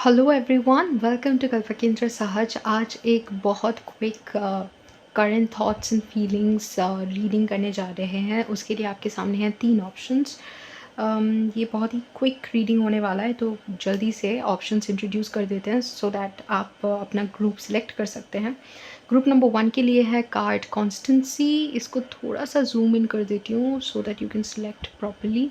Hello everyone, welcome to कल्पकेंद्र सहज। आज एक बहुत quick current thoughts and feelings reading करने जा रहे हैं। उसके लिए आपके सामने हैं 3 ऑप्शंस। ये बहुत ही क्विक रीडिंग होने वाला है, तो जल्दी से ऑप्शंस इंट्रोड्यूस कर देते हैं सो दैट आप अपना ग्रुप सिलेक्ट कर सकते हैं। ग्रुप नंबर 1 के लिए है कार्ड कॉन्स्टेंसी। इसको थोड़ा सा जूम इन कर देती हूँ so that you can select properly.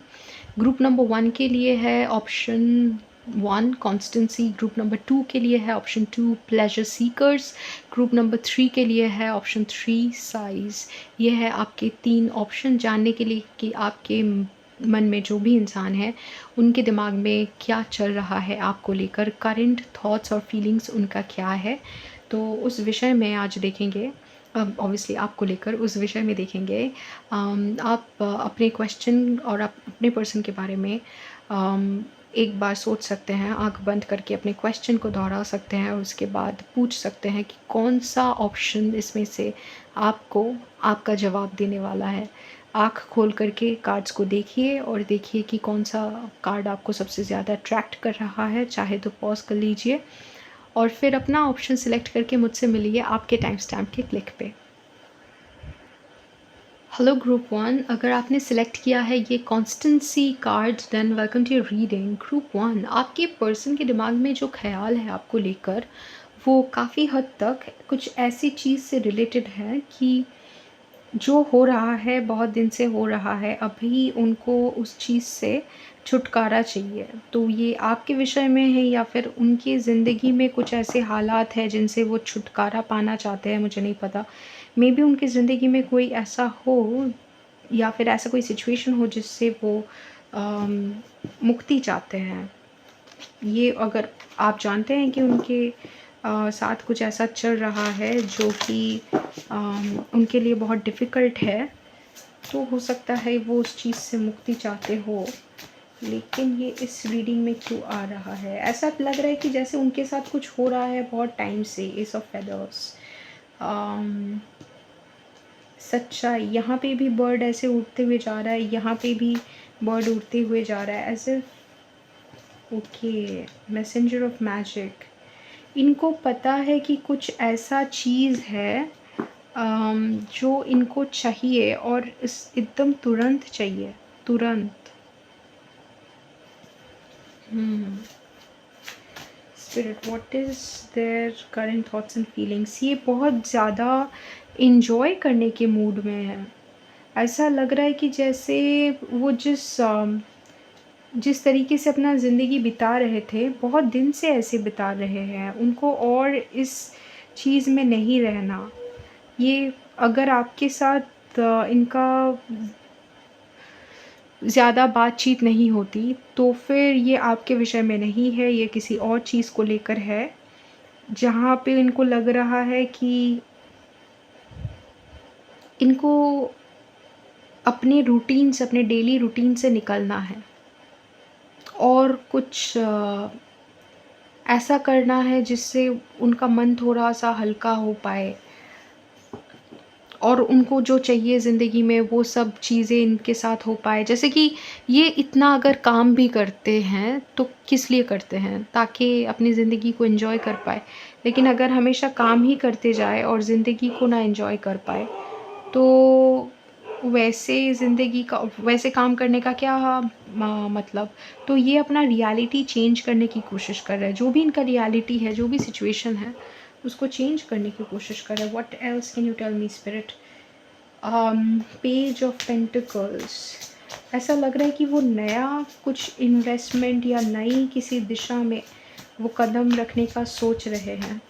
Group number 1 के लिए है ऑप्शन 1 कॉन्स्टेंसी। ग्रुप नंबर 2 के लिए है option 2 pleasure seekers. Group number 3 के लिए है ऑप्शन 3 साइज। ये है आपके 3 ऑप्शन जानने के लिए कि आपके मन में जो भी इंसान है उनके दिमाग में क्या चल रहा है आपको लेकर, करंट थॉट्स और फीलिंग्स उनका क्या है। तो उस विषय में आज देखेंगे, ऑब्वियसली आपको लेकर उस विषय में देखेंगे। आप अपने क्वेश्चन और अपने पर्सन के बारे में एक बार सोच सकते हैं, आंख बंद करके अपने क्वेश्चन को दोहरा सकते हैं और उसके बाद पूछ सकते हैं कि कौन सा ऑप्शन इसमें से आपको आपका जवाब देने वाला है। आंख खोल करके कार्ड्स को देखिए और देखिए कि कौन सा कार्ड आपको सबसे ज़्यादा अट्रैक्ट कर रहा है। चाहे तो पॉज कर लीजिए और फिर अपना ऑप्शन सिलेक्ट करके मुझसे मिलिए आपके टाइम स्टैम्प के क्लिक पे। हेलो ग्रुप 1, अगर आपने सिलेक्ट किया है ये constancy card, then welcome to your reading. Group 1, आपके पर्सन के दिमाग में जो ख्याल है आपको लेकर वो काफ़ी हद तक कुछ ऐसी चीज़ से रिलेटेड है कि जो हो रहा है, बहुत दिन से हो रहा है, अभी उनको उस चीज़ से छुटकारा चाहिए। तो ये आपके विषय में है या फिर उनकी ज़िंदगी में कुछ ऐसे हालात हैं जिनसे वो छुटकारा पाना चाहते हैं, मुझे नहीं पता। मेबी उनकी ज़िंदगी में कोई ऐसा हो या फिर ऐसा कोई सिचुएशन हो जिससे वो मुक्ति चाहते हैं। ये अगर आप जानते हैं कि उनके साथ कुछ ऐसा चल रहा है जो कि उनके लिए बहुत डिफ़िकल्ट है, तो हो सकता है वो उस चीज़ से मुक्ति चाहते हो। लेकिन ये इस रीडिंग में क्यों आ रहा है? ऐसा लग रहा है कि जैसे उनके साथ कुछ हो रहा है बहुत टाइम से। एस ऑफ फेदर्स, सच्चाई, यहाँ पे भी बर्ड ऐसे उड़ते हुए जा रहा है, यहाँ पे भी बर्ड उड़ते हुए जा रहा है as if okay. Messenger of magic, इनको पता है कि कुछ ऐसा चीज़ है जो इनको चाहिए और इस एकदम तुरंत चाहिए, तुरंत। Spirit, what is their current thoughts and feelings? ये बहुत ज़्यादा इंजॉय करने के मूड में है। ऐसा लग रहा है कि जैसे वो जिस तरीके से अपना ज़िंदगी बिता रहे थे, बहुत दिन से ऐसे बिता रहे हैं, उनको और इस चीज़ में नहीं रहना। ये अगर आपके साथ इनका ज़्यादा बातचीत नहीं होती तो फिर ये आपके विषय में नहीं है, ये किसी और चीज़ को लेकर है, जहाँ पे इनको लग रहा है कि इनको अपने रूटीन से, अपने डेली रूटीन से निकलना है और कुछ ऐसा करना है जिससे उनका मन थोड़ा-सा हल्का हो पाए और उनको जो चाहिए ज़िंदगी में वो सब चीज़ें इनके साथ हो पाए। जैसे कि ये इतना अगर काम भी करते हैं तो किस लिए करते हैं? ताकि अपनी ज़िंदगी को एन्जॉय कर पाए। लेकिन अगर हमेशा काम ही करते जाए और ज़िंदगी को ना एन्जॉय कर पाए, तो वैसे काम करने का क्या मतलब? तो ये अपना रियलिटी चेंज करने की कोशिश कर रहे हैं। जो भी इनका रियलिटी है, जो भी सिचुएशन है, उसको चेंज करने की कोशिश कर रहे हैं। What else can you tell me spirit? Page of pentacles, ऐसा लग रहा है कि वो नया कुछ इन्वेस्टमेंट या नई किसी दिशा में वो कदम रखने का सोच रहे हैं।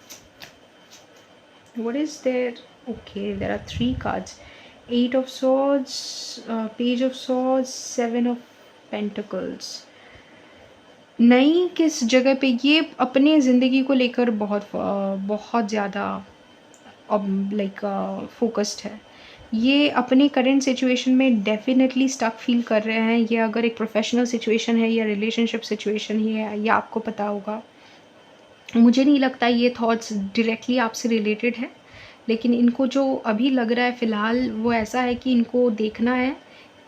What is there? Okay, there are 3 cards. 8 of swords, page of swords, 7 of pentacles. नई किस जगह पे ये अपने ज़िंदगी को लेकर बहुत ज़्यादा लाइक फोकस्ड है। ये अपने करंट सिचुएशन में डेफिनेटली स्टक फील कर रहे हैं। ये अगर एक प्रोफेशनल सिचुएशन है या रिलेशनशिप सिचुएशन ही है, ये आपको पता होगा। मुझे नहीं लगता ये थॉट्स डायरेक्टली आपसे रिलेटेड है, लेकिन इनको जो अभी लग रहा है फ़िलहाल वो ऐसा है कि इनको देखना है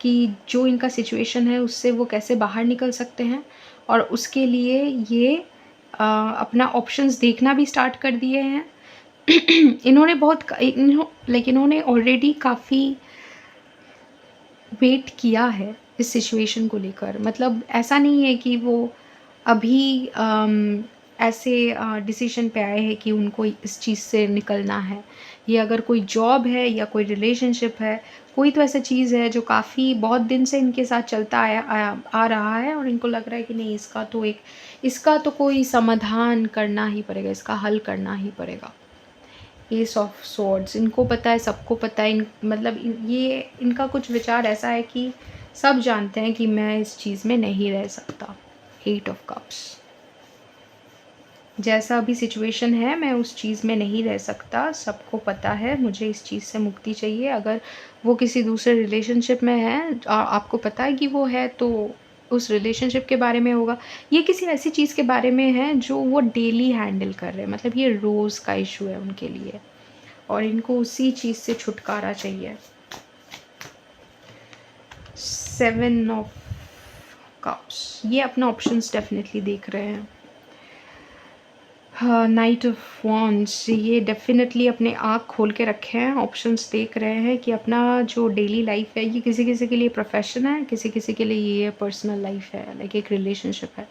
कि जो इनका सिचुएशन है उससे वो कैसे बाहर निकल सकते हैं और उसके लिए ये अपना ऑप्शंस देखना भी स्टार्ट कर दिए हैं। इन्होंने ऑलरेडी काफ़ी वेट किया है इस सिचुएशन को लेकर। मतलब ऐसा नहीं है कि वो अभी ऐसे डिसीजन पे आए हैं कि उनको इस चीज़ से निकलना है। ये अगर कोई जॉब है या कोई रिलेशनशिप है, कोई तो ऐसा चीज़ है जो काफ़ी बहुत दिन से इनके साथ चलता आ रहा है और इनको लग रहा है कि नहीं, इसका तो कोई समाधान करना ही पड़ेगा, इसका हल करना ही पड़ेगा। एस ऑफ स्वॉर्ड्स, इनको पता है, सबको पता है, ये इनका कुछ विचार ऐसा है कि सब जानते हैं कि मैं इस चीज़ में नहीं रह सकता। एट ऑफ कप्स, जैसा अभी सिचुएशन है मैं उस चीज़ में नहीं रह सकता, सबको पता है, मुझे इस चीज़ से मुक्ति चाहिए। अगर वो किसी दूसरे रिलेशनशिप में है, आपको पता है कि वो है, तो उस रिलेशनशिप के बारे में होगा। ये किसी ऐसी चीज़ के बारे में है जो वो डेली हैंडल कर रहे हैं, मतलब ये रोज़ का इशू है उनके लिए और इनको उसी चीज़ से छुटकारा चाहिए। 7 ऑफ कप्स, ये अपना ऑप्शंस डेफिनेटली देख रहे हैं। नाइट ऑफ वॉन्ड्स, ये डेफिनेटली अपने आँख खोल के रखे हैं, ऑप्शंस देख रहे हैं कि अपना जो डेली लाइफ है, ये किसी किसी के लिए प्रोफेशन है, किसी किसी के लिए ये पर्सनल लाइफ है, लाइक एक रिलेशनशिप है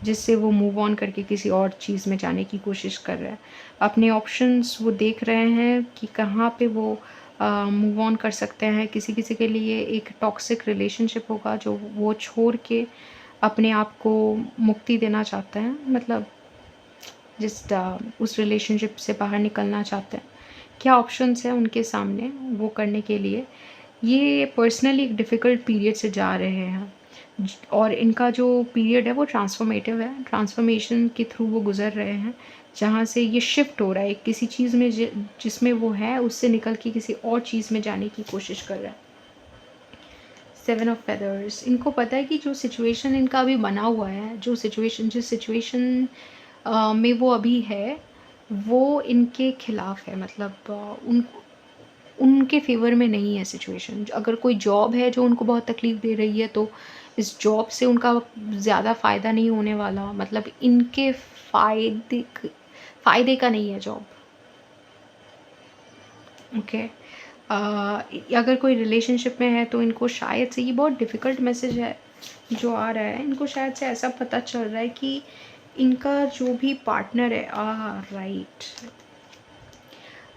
जिससे वो मूव ऑन करके किसी और चीज़ में जाने की कोशिश कर रहे हैं। अपने ऑप्शंस वो देख रहे हैं कि कहाँ पे वो मूव ऑन कर सकते हैं। किसी किसी के लिए एक टॉक्सिक रिलेशनशिप होगा जो वो छोड़ के अपने आप को मुक्ति देना चाहते हैं, मतलब उस रिलेशनशिप से बाहर निकलना चाहते हैं। क्या ऑप्शंस हैं उनके सामने वो करने के लिए? ये पर्सनली एक डिफ़िकल्ट पीरियड से जा रहे हैं और इनका जो पीरियड है वो ट्रांसफॉर्मेटिव है। ट्रांसफॉर्मेशन के थ्रू वो गुज़र रहे हैं, जहाँ से ये शिफ्ट हो रहा है किसी चीज़ में जिसमें वो है, उससे निकल के किसी और चीज़ में जाने की कोशिश कर रहा है। 7 ऑफ फेदर्स, इनको पता है कि जो सिचुएशन इनका अभी बना हुआ है, जिस सिचुएशन में वो अभी है, वो इनके खिलाफ है। मतलब उनके फ़ेवर में नहीं है सिचुएशन। अगर कोई जॉब है जो उनको बहुत तकलीफ़ दे रही है, तो इस जॉब से उनका ज़्यादा फ़ायदा नहीं होने वाला। मतलब इनके फ़ायदे का नहीं है जॉब। ओके। अगर कोई रिलेशनशिप में है तो इनको शायद से, ये बहुत डिफ़िकल्ट मैसेज है जो आ रहा है, इनको शायद से ऐसा पता चल रहा है कि इनका जो भी पार्टनर है, राइट,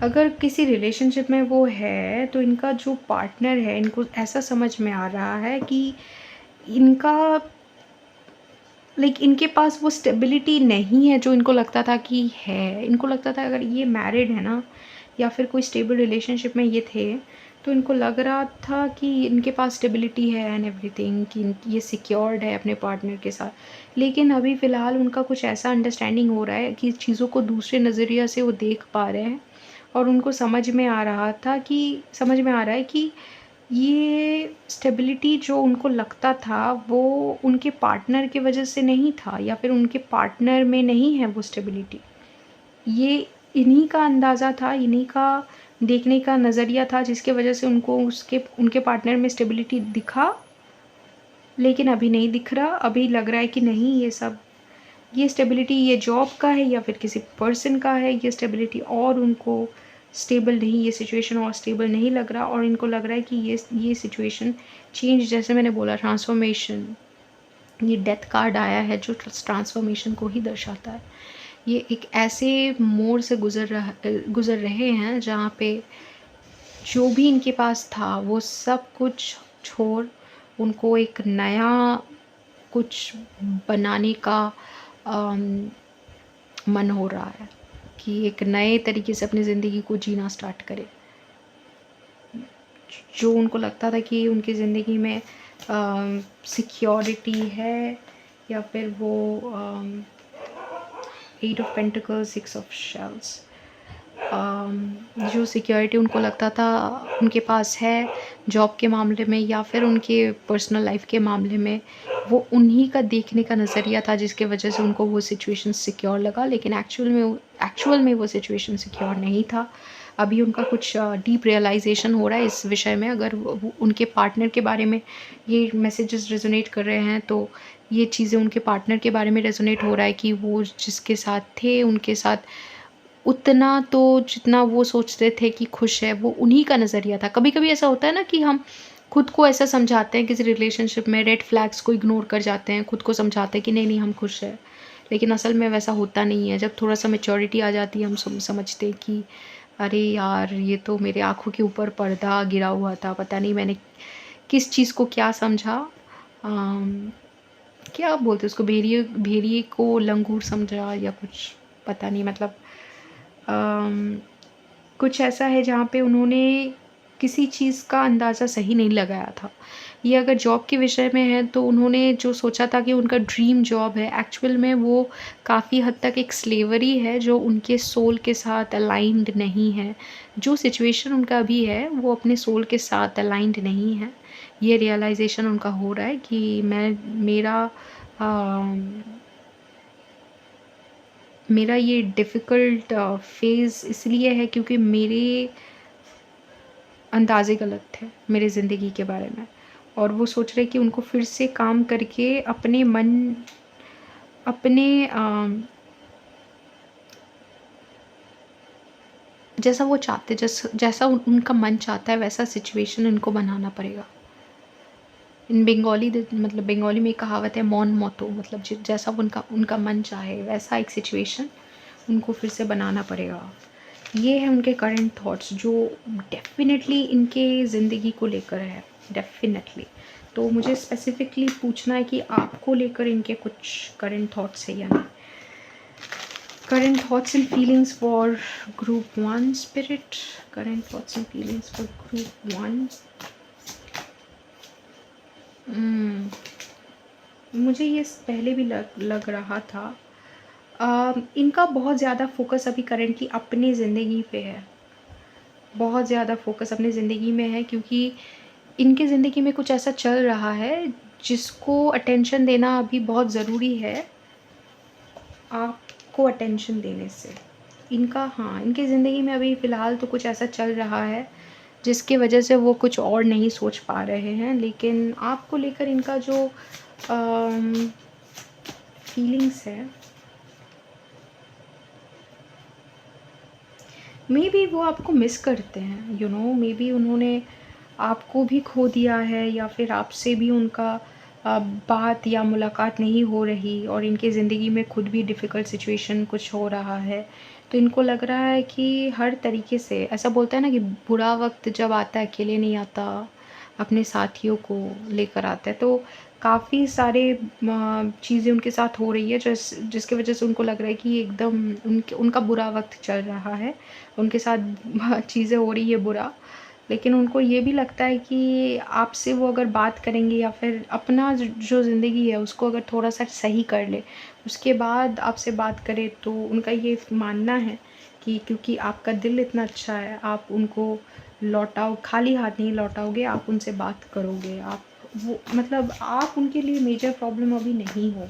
अगर किसी रिलेशनशिप में वो है तो इनका जो पार्टनर है, इनको ऐसा समझ में आ रहा है कि इनका इनके पास वो स्टेबिलिटी नहीं है जो इनको लगता था कि है। इनको लगता था अगर ये मैरिड है ना, या फिर कोई स्टेबल रिलेशनशिप में ये थे, तो इनको लग रहा था कि इनके पास स्टेबिलिटी है एंड एवरीथिंग, कि ये सिक्योर्ड है अपने पार्टनर के साथ। लेकिन अभी फ़िलहाल उनका कुछ ऐसा अंडरस्टैंडिंग हो रहा है कि चीज़ों को दूसरे नज़रिया से वो देख पा रहे हैं और उनको समझ में आ रहा है कि ये स्टेबिलिटी जो उनको लगता था वो उनके पार्टनर की वजह से नहीं था, या फिर उनके पार्टनर में नहीं है वो स्टेबिलिटी। ये इन्हीं का अंदाज़ा था, इन्हीं का देखने का नज़रिया था जिसके वजह से उनको उनके पार्टनर में स्टेबिलिटी दिखा, लेकिन अभी नहीं दिख रहा। अभी लग रहा है कि नहीं, ये स्टेबिलिटी ये जॉब का है या फिर किसी पर्सन का है ये स्टेबिलिटी, और उनको स्टेबल नहीं, ये सिचुएशन और स्टेबल नहीं लग रहा, और इनको लग रहा है कि ये सिचुएशन चेंज, जैसे मैंने बोला ट्रांसफॉर्मेशन, ये डेथ कार्ड आया है जो ट्रांसफॉर्मेशन को ही दर्शाता है। ये एक ऐसे मोड़ से गुज़र रहे हैं जहाँ पे जो भी इनके पास था वो सब कुछ छोड़ उनको एक नया कुछ बनाने का मन हो रहा है कि एक नए तरीके से अपनी ज़िंदगी को जीना स्टार्ट करें। जो उनको लगता था कि उनकी ज़िंदगी में सिक्योरिटी है, या फिर वो 8 ऑफ पेंटिकल्स, 6 ऑफ शेल्स, जो सिक्योरिटी उनको लगता था उनके पास है जॉब के मामले में या फिर उनके पर्सनल लाइफ के मामले में, वो उन्हीं का देखने का नज़रिया था जिसके वजह से उनको वो सिचुएशन सिक्योर लगा। लेकिन एक्चुअल में वो सिचुएशन सिक्योर नहीं था। अभी उनका कुछ डीप रियलाइजेशन हो रहा है इस विषय में। अगर उनके पार्टनर के बारे में ये मैसेजेस रेजोनेट कर रहे हैं तो ये चीज़ें उनके पार्टनर के बारे में रेज़ोनेट हो रहा है कि वो जिसके साथ थे, उनके साथ उतना तो जितना वो सोचते थे कि खुश है, वो उन्हीं का नज़रिया था। कभी-कभी ऐसा होता है ना कि हम खुद को ऐसा समझाते हैं किसी रिलेशनशिप में, रेड फ्लैग्स को इग्नोर कर जाते हैं, खुद को समझाते हैं कि नहीं, नहीं हम खुश हैं। लेकिन असल में वैसा होता नहीं है। जब थोड़ा-सा मैच्योरिटी आ जाती है, हम समझते हैं कि अरे यार! ये तो मेरे आँखों के ऊपर पर्दा गिरा हुआ था, पता नहीं मैंने किस चीज़ को क्या समझा। अम, क्या बोलते हैं उसको, भेड़िए भेड़िए को लंगूर समझा या कुछ, पता नहीं, मतलब अम, कुछ ऐसा है जहाँ पे उन्होंने किसी चीज़ का अंदाज़ा सही नहीं लगाया था। ये अगर जॉब के विषय में है तो उन्होंने जो सोचा था कि उनका ड्रीम जॉब है, एक्चुअल में वो काफ़ी हद तक एक स्लेवरी है जो उनके सोल के साथ अलाइन्ड नहीं है। जो सिचुएशन उनका अभी है वो अपने सोल के साथ अलाइन्ड नहीं है। ये रियलाइज़ेशन उनका हो रहा है कि मेरा अ मेरा ये डिफ़िकल्ट फ़ेज़ इसलिए है क्योंकि मेरे अंदाज़े गलत थे मेरी ज़िंदगी के बारे में, और वो सोच रहे कि उनको फिर से काम करके अपने जैसा वो चाहते, जैसा उनका मन चाहता है वैसा सिचुएशन इनको बनाना पड़ेगा। इन बंगाली मतलब बंगाली में एक कहावत है मौन मौतो, मतलब जैसा उनका उनका मन चाहे वैसा एक सिचुएशन उनको फिर से बनाना पड़ेगा। ये है उनके करंट थॉट्स जो डेफ़िनेटली इनके ज़िंदगी को लेकर है, डेफ़िनेटली। तो मुझे स्पेसिफ़िकली पूछना है कि आपको लेकर इनके कुछ करंट थॉट्स है या नहीं? Current thoughts and feelings for group 1 spirit, current thoughts and feelings for group 1। मुझे ये पहले भी लग रहा था। इनका बहुत ज़्यादा फ़ोकस अभी करंटली अपनी ज़िंदगी पे है। बहुत ज़्यादा फ़ोकस अपनी ज़िंदगी में है क्योंकि इनकी ज़िंदगी में कुछ ऐसा चल रहा है जिसको अटेंशन देना अभी बहुत ज़रूरी है, आपको अटेंशन देने से। इनकी ज़िंदगी में अभी फ़िलहाल तो कुछ ऐसा चल रहा है जिसकी वजह से वो कुछ और नहीं सोच पा रहे हैं। लेकिन आपको लेकर इनका जो फीलिंग्स है, मे बी वो आपको मिस करते हैं, मे बी उन्होंने आपको भी खो दिया है या फिर आपसे भी उनका बात या मुलाकात नहीं हो रही, और इनकी ज़िंदगी में खुद भी डिफ़िकल्ट सिचुएशन कुछ हो रहा है। तो इनको लग रहा है कि हर तरीके से, ऐसा बोलते हैं ना कि बुरा वक़्त जब आता है अकेले नहीं आता, अपने साथियों को लेकर आता है। तो काफ़ी सारे चीज़ें उनके साथ हो रही है जिसकी वज़ह से उनको लग रहा है कि एकदम उनका बुरा वक़्त चल रहा है। उनके साथ चीज़ें हो रही है बुरा, लेकिन उनको ये भी लगता है कि आपसे वो अगर बात करेंगे या फिर अपना जो ज़िंदगी है उसको अगर थोड़ा-सा सही कर ले, उसके बाद आपसे बात करे, तो उनका ये मानना है कि क्योंकि आपका दिल इतना अच्छा है, आप उनको खाली हाथ नहीं लौटाओगे, आप उनसे बात करोगे। आप वो मतलब आप उनके लिए मेजर प्रॉब्लम अभी नहीं हो।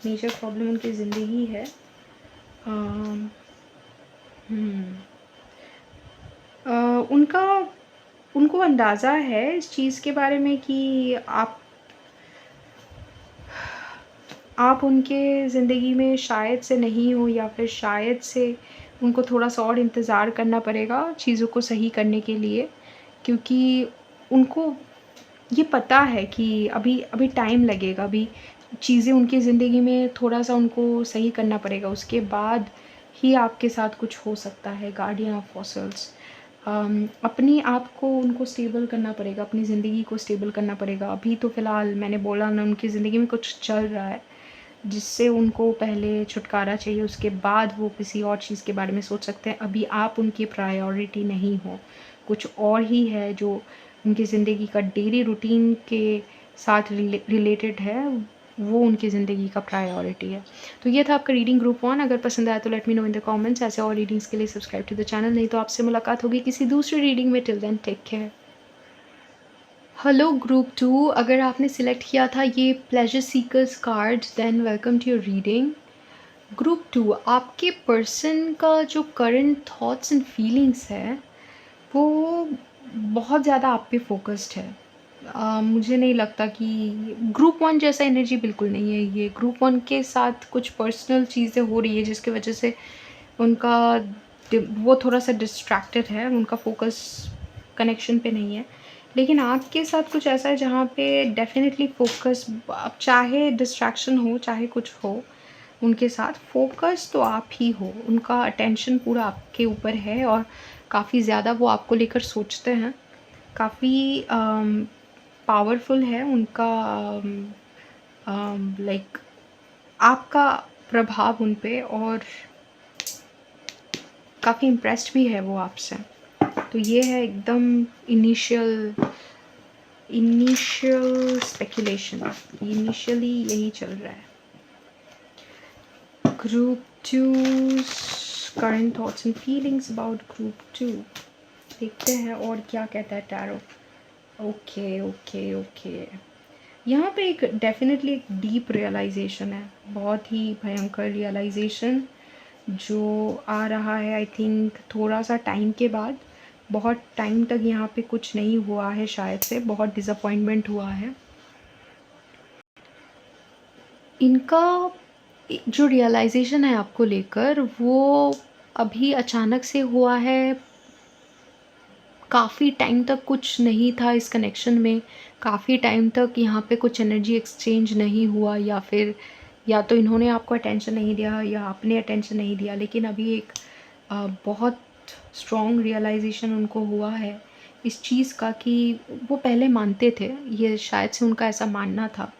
मेजर प्रॉब्लम उनकी ज़िंदगी है। अम, हुँ। उनका उनको अंदाज़ा है इस चीज़ के बारे में कि आप उनके ज़िंदगी में शायद से नहीं हो, या फिर शायद से उनको थोड़ा-सा और इंतज़ार करना पड़ेगा चीज़ों को सही करने के लिए। क्योंकि उनको ये पता है कि अभी अभी टाइम लगेगा, अभी चीज़ें उनकी ज़िंदगी में थोड़ा-सा उनको सही करना पड़ेगा, उसके बाद ही आपके साथ कुछ हो सकता है। गार्डियन ऑफ फॉसल्स, अपनी आप को उनको स्टेबल करना पड़ेगा, अपनी ज़िंदगी को स्टेबल करना पड़ेगा। अभी तो फ़िलहाल मैंने बोला ना, उनकी ज़िंदगी में कुछ चल रहा है जिससे उनको पहले छुटकारा चाहिए, उसके बाद वो किसी और चीज़ के बारे में सोच सकते हैं। अभी आप उनकी प्रायोरिटी नहीं हो, कुछ और ही है जो उनकी ज़िंदगी का डेली रूटीन के साथ रिलेटेड है, वो उनकी ज़िंदगी का प्रायोरिटी है। तो ये था आपका रीडिंग ग्रुप 1। अगर पसंद आया तो let me know in the comments. ऐसे और रीडिंग्स के लिए सब्सक्राइब टू द चैनल। नहीं तो आपसे मुलाकात होगी किसी दूसरी रीडिंग में। Till then take care. Hello group 2, अगर आपने सिलेक्ट किया था ये pleasure seekers card, then welcome to your reading. Group 2, आपके पर्सन का जो करंट थॉट्स एंड फीलिंग्स है वो बहुत ज़्यादा आप पे फोकस्ड है। मुझे नहीं लगता कि ग्रुप वन जैसा एनर्जी बिल्कुल नहीं है ये। ग्रुप वन के साथ कुछ पर्सनल चीज़ें हो रही है जिसकी वजह से उनका वो थोड़ा सा डिस्ट्रैक्टेड है, उनका फोकस कनेक्शन पे नहीं है। लेकिन आपके साथ कुछ ऐसा है जहाँ पे डेफिनेटली फोकस, अब चाहे डिस्ट्रैक्शन हो चाहे कुछ हो, उनके साथ फोकस तो आप ही हो। उनका अटेंशन पूरा आपके ऊपर है और काफ़ी ज़्यादा वो आपको लेकर सोचते हैं। काफ़ी पावरफुल है उनका, लाइक आपका प्रभाव उन पे, और काफ़ी इम्प्रेस्ड भी है वो आपसे। तो ये है एकदम इनिशियल इनिशियल स्पेकुलेशन, इनिशियली यही चल रहा है। Group two, current thoughts and feelings about group two. देखते हैं और क्या कहता है टैरो। ओके ओके ओके, यहाँ पे एक डेफिनेटली एक डीप रियलाइजेशन है, बहुत ही भयंकर रियलाइजेशन जो आ रहा है। आई थिंक थोड़ा सा टाइम के बाद, बहुत टाइम तक यहाँ पे कुछ नहीं हुआ है शायद से, बहुत डिसअपॉइंटमेंट हुआ है। इनका जो रियलाइजेशन है आपको लेकर वो अभी अचानक से हुआ है। काफ़ी टाइम तक कुछ नहीं था इस कनेक्शन में, काफ़ी टाइम तक यहाँ पे कुछ एनर्जी एक्सचेंज नहीं हुआ, या फिर या तो इन्होंने आपको अटेंशन नहीं दिया या आपने अटेंशन नहीं दिया। लेकिन अभी एक बहुत स्ट्रॉन्ग रियलाइजेशन उनको हुआ है इस चीज़ का कि वो पहले मानते थे, ये शायद से उनका ऐसा मानना था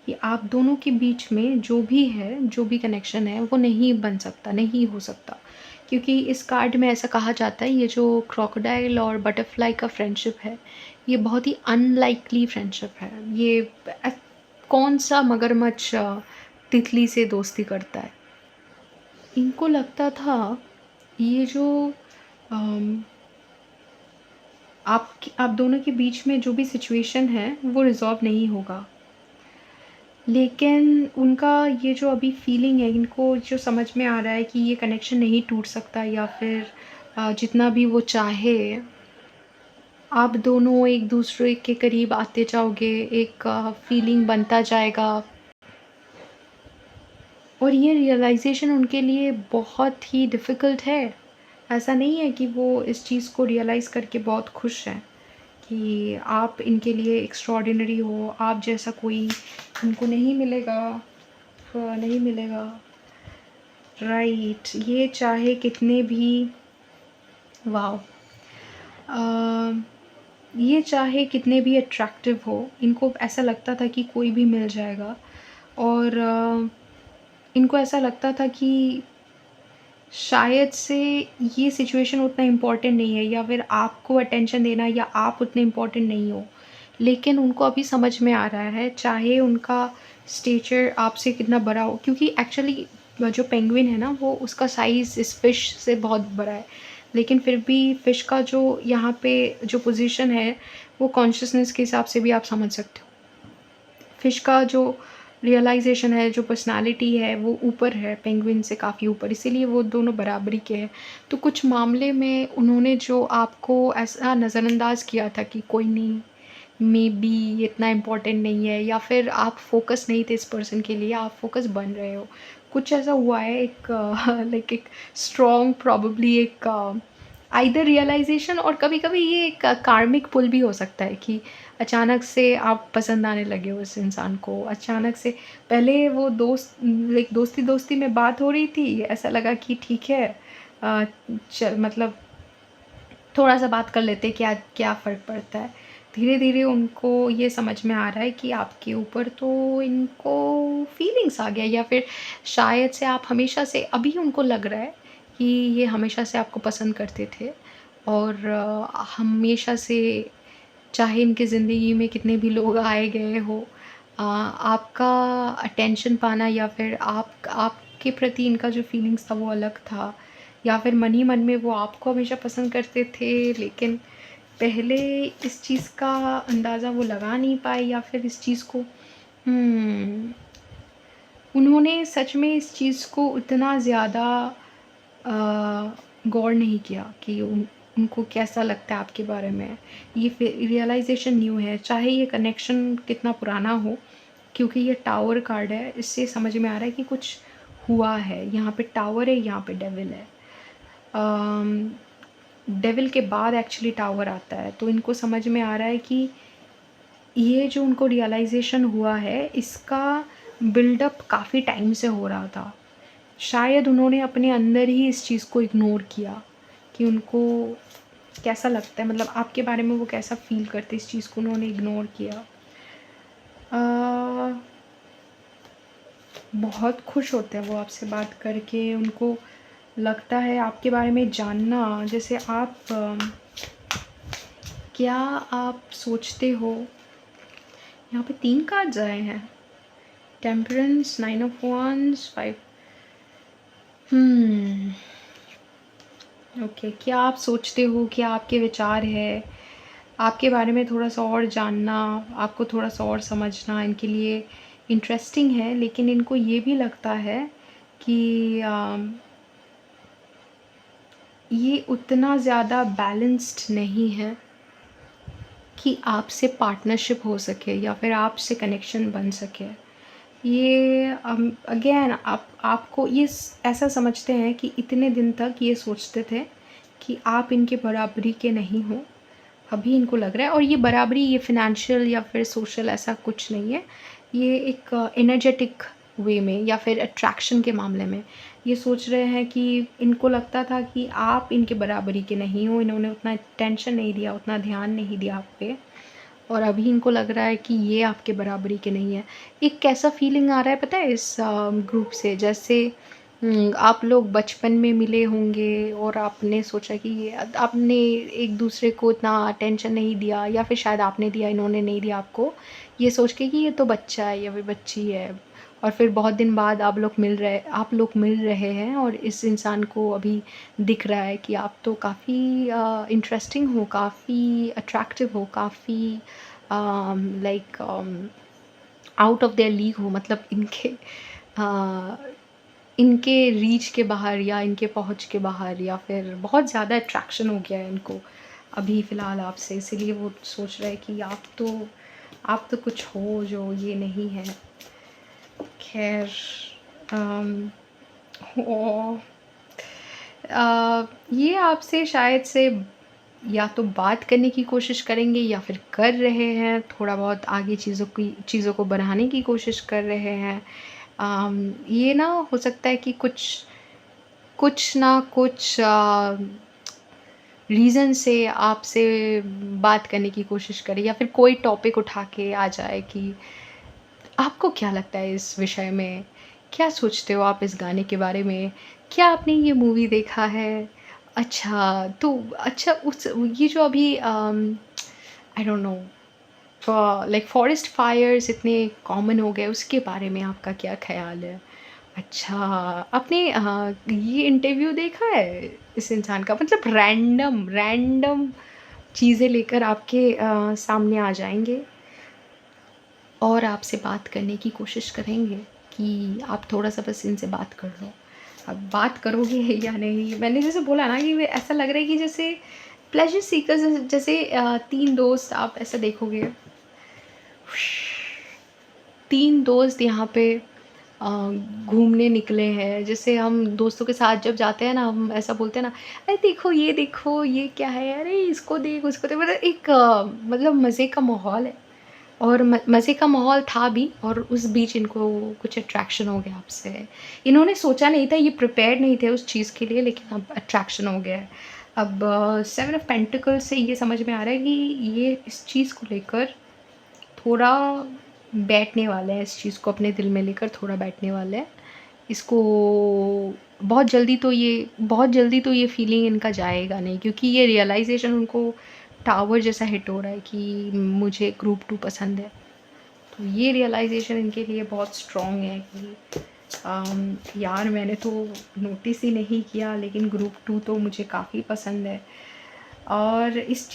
कि आप दोनों के बीच में जो भी है, जो भी कनेक्शन है वो नहीं बन सकता, नहीं हो सकता। क्योंकि इस कार्ड में ऐसा कहा जाता है, ये जो क्रोकोडाइल और बटरफ्लाई का फ्रेंडशिप है, ये बहुत ही अनलाइकली फ्रेंडशिप है। ये कौन सा मगरमच्छ तितली से दोस्ती करता है। इनको लगता था ये जो अम, आप दोनों के बीच में जो भी सिचुएशन है वो रिजॉल्व नहीं होगा। लेकिन उनका ये जो अभी फीलिंग है, इनको जो समझ में आ रहा है कि ये कनेक्शन नहीं टूट सकता, या फिर जितना भी वो चाहे आप दोनों एक दूसरे के करीब आते जाओगे, एक फीलिंग बनता जाएगा। और ये रियलाइजेशन उनके लिए बहुत ही डिफ़िकल्ट है। ऐसा नहीं है कि वो इस चीज़ को रियलाइज़ करके बहुत खुश हैं कि आप इनके लिए एक्स्ट्रॉर्डिनरी हो, आप जैसा कोई उनको नहीं मिलेगा, नहीं मिलेगा। राइट, ये चाहे कितने भी, वाओ, ये चाहे कितने भी अट्रैक्टिव हो, इनको ऐसा लगता था कि कोई भी मिल जाएगा। और इनको ऐसा लगता था कि शायद से ये सिचुएशन उतना इम्पोर्टेंट नहीं है, या फिर आपको अटेंशन देना या आप उतने इम्पोर्टेंट नहीं हो। लेकिन उनको अभी समझ में आ रहा है, चाहे उनका स्टेचर आपसे कितना बड़ा हो, क्योंकि एक्चुअली जो पेंगुइन है ना, वो उसका साइज़ इस फिश से बहुत बड़ा है। लेकिन फिर भी फिश का जो यहाँ पे जो पोजीशन है, वो कॉन्शियसनेस के हिसाब से भी आप समझ सकते हो। फिश का जो रियलाइजेशन है, जो पर्सनालिटी है, वो ऊपर है, पेंगुइन से काफ़ी ऊपर, इसीलिए वो दोनों बराबरी के हैं। तो कुछ मामले में उन्होंने जो आपको ऐसा नज़रअंदाज किया था कि कोई नहीं, मे बी ये इतना इम्पोर्टेंट नहीं है, या फिर आप फोकस नहीं थे इस पर्सन के लिए, आप फोकस बन रहे हो, कुछ ऐसा हुआ है। एक लाइक एक स्ट्रॉन्ग प्रॉबेबली एक आइदर रियलाइजेशन, और कभी-कभी ये एक कार्मिक पुल भी हो सकता है कि अचानक से आप पसंद आने लगे हो उस इंसान को। अचानक से पहले वो लाइक दोस्ती-दोस्ती में बात हो रही थी, ऐसा लगा कि ठीक है, अ, चल मतलब थोड़ा-सा बात कर लेते हैं, क्या क्या फ़र्क पड़ता है। धीरे-धीरे उनको ये समझ में आ रहा है कि आपके ऊपर तो इनको फीलिंग्स आ गया, या फिर शायद से आप हमेशा से, अभी उनको लग रहा है कि ये हमेशा से आपको पसंद करते थे, और हमेशा से, चाहे इनकी ज़िंदगी में कितने भी लोग आए गए हो, आपका अटेंशन पाना, या फिर आपके प्रति इनका जो फीलिंग्स था वो अलग था, या फिर मन ही मन में वो आपको हमेशा पसंद करते थे। लेकिन पहले इस चीज़ का अंदाज़ा वो लगा नहीं पाए, या फिर इस चीज़ को उन्होंने सच में इस चीज़ को उतना ज़्यादा गौर नहीं किया कि उनको कैसा लगता है आपके बारे में। ये रियलाइजेशन न्यू है, चाहे ये कनेक्शन कितना पुराना हो, क्योंकि ये टावर कार्ड है, इससे समझ में आ रहा है कि कुछ हुआ है। यहाँ पे टावर है, यहाँ पे डेविल है। डेविल के बाद एक्चुअली टावर आता है, तो इनको समझ में आ रहा है कि ये जो उनको रियलाइजेशन हुआ है, इसका बिल्डअप काफ़ी टाइम से हो रहा था। शायद उन्होंने अपने अंदर ही इस चीज़ को इग्नोर किया कि उनको कैसा लगता है, मतलब आपके बारे में वो कैसा फ़ील करते, इस चीज़ को उन्होंने इग्नोर किया। बहुत खुश होते हैं वो आपसे बात करके, उनको लगता है आपके बारे में जानना। जैसे आप क्या आप सोचते हो, यहाँ पे 3 कार्ड्स आए हैं, टेम्परेंस, 9 ऑफ वांड्स, 5। ओके, क्या आप सोचते हो, क्या आपके विचार है, आपके बारे में थोड़ा-सा और जानना, आपको थोड़ा-सा और समझना इनके लिए इंटरेस्टिंग है, लेकिन इनको ये भी लगता है कि ये उतना ज़्यादा बैलेंस्ड नहीं है कि आपसे पार्टनरशिप हो सके या फिर आपसे कनेक्शन बन सके। ये अगेन आपको ये ऐसा समझते हैं कि इतने दिन तक ये सोचते थे कि आप इनके बराबरी के नहीं हो। अभी इनको लग रहा है, और ये बराबरी ये फ़ाइनेंशियल या फिर सोशल ऐसा कुछ नहीं है। ये एक एनर्जेटिक वे में या फिर अट्रैक्शन के मामले में ये सोच रहे हैं कि इनको लगता था कि आप इनके बराबरी के नहीं हो, इन्होंने उतना टेंशन नहीं दिया, उतना ध्यान नहीं दिया आप पे, और अभी इनको लग रहा है कि ये आपके बराबरी के नहीं है। एक कैसा फीलिंग आ रहा है पता है इस ग्रुप से, जैसे आप लोग बचपन में मिले होंगे और आपने सोचा कि ये आपने एक दूसरे को इतना अटेंशन नहीं दिया, या फिर शायद आपने दिया, इन्होंने नहीं दिया आपको, ये सोच के कि ये तो बच्चा है या फिर बच्ची है। और फिर बहुत दिन बाद आप लोग मिल रहे हैं, और इस इंसान को अभी दिख रहा है कि आप तो काफ़ी इंटरेस्टिंग हो, काफ़ी अट्रैक्टिव हो, काफ़ी like out of their league हो, मतलब अ, इनके रीच के बाहर या इनके पहुँच के बाहर, या फिर बहुत ज़्यादा अट्रैक्शन हो गया है इनको अभी फ़िलहाल आपसे, इसीलिए वो सोच रहे हैं कि आप तो कुछ हो जो ये नहीं है। खैर, अम, ओ ये आपसे शायद से या तो बात करने की कोशिश करेंगे या फिर कर रहे हैं, थोड़ा बहुत आगे चीज़ों को बढ़ाने की कोशिश कर रहे हैं। ये ना हो सकता है कि कुछ कुछ ना कुछ रीज़न से आपसे बात करने की कोशिश करें, या फिर कोई टॉपिक उठा के आ जाए कि आपको क्या लगता है इस विषय में? क्या सोचते हो आप इस गाने के बारे में? क्या आपने ये मूवी देखा है? अच्छा, तो अच्छा, उस ये जो अभी I don't know, like forest fires इतने कॉमन हो गए, उसके बारे में आपका क्या ख़्याल है? अच्छा, आपने ये इंटरव्यू देखा है इस इंसान का? मतलब रैंडम रैंडम चीज़ें लेकर आपके सामने आ जाएँगे और आपसे बात करने की कोशिश करेंगे कि आप थोड़ा-सा बस इनसे बात कर लो। अब बात करोगे या नहीं? मैंने जैसे बोला ना कि वे ऐसा लग रहा है कि जैसे प्लेज़र सीकर्स, जैसे 3 दोस्त आप ऐसा देखोगे, 3 दोस्त यहाँ पे घूमने निकले हैं। जैसे हम दोस्तों के साथ जब जाते हैं ना, हम ऐसा बोलते हैं ना, अरे देखो, ये क्या है? अरे इसको देख, उसको देख, मतलब एक मतलब मज़े का माहौल है। और मज़े का माहौल था भी, और उस बीच इनको कुछ अट्रैक्शन हो गया आपसे। इन्होंने सोचा नहीं था, ये प्रिपेयर्ड नहीं थे उस चीज़ के लिए, लेकिन अब अट्रैक्शन हो गया है। अब 7 ऑफ पेंटिकल्स से ये समझ में आ रहा है कि ये इस चीज़ को लेकर थोड़ा बैठने वाले हैं, इस चीज़ को अपने दिल में लेकर थोड़ा बैठने वाले हैं। इसको बहुत जल्दी तो ये फीलिंग इनका जाएगा नहीं, क्योंकि ये रियलाइज़ेशन उनको टावर जैसा हिट हो रहा है कि मुझे ग्रुप 2 पसंद है। तो ये रियलाइज़ेशन इनके लिए बहुत स्ट्रॉन्ग है कि यार मैंने तो नोटिस ही नहीं किया, लेकिन ग्रुप 2 तो मुझे काफ़ी पसंद है। और इस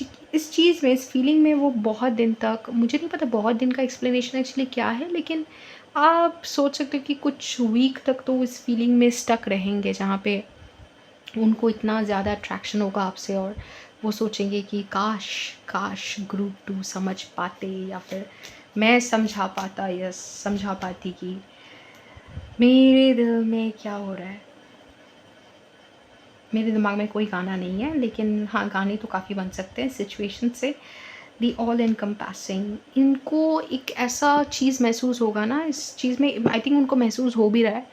चीज़ में, इस फीलिंग में वो बहुत दिन तक, मुझे नहीं पता बहुत दिन का एक्सप्लेनेशन एक्चुअली क्या है, लेकिन आप सोच सकते हो कि कुछ वीक तक तो इस फीलिंग में स्टक रहेंगे, जहाँ पे उनको इतना ज़्यादा अट्रैक्शन होगा आपसे और वो सोचेंगे कि काश काश ग्रुप टू समझ पाते, या फिर मैं समझा पाता, यस समझा पाती कि मेरे दिल में क्या हो रहा है। मेरे दिमाग में कोई गाना नहीं है, लेकिन हाँ गाने तो काफ़ी बन सकते हैं सिचुएशन से। दी ऑल एनकम्पासिंग, इनको एक ऐसा चीज़ महसूस होगा ना इस चीज़ में, आई थिंक उनको महसूस हो भी रहा है,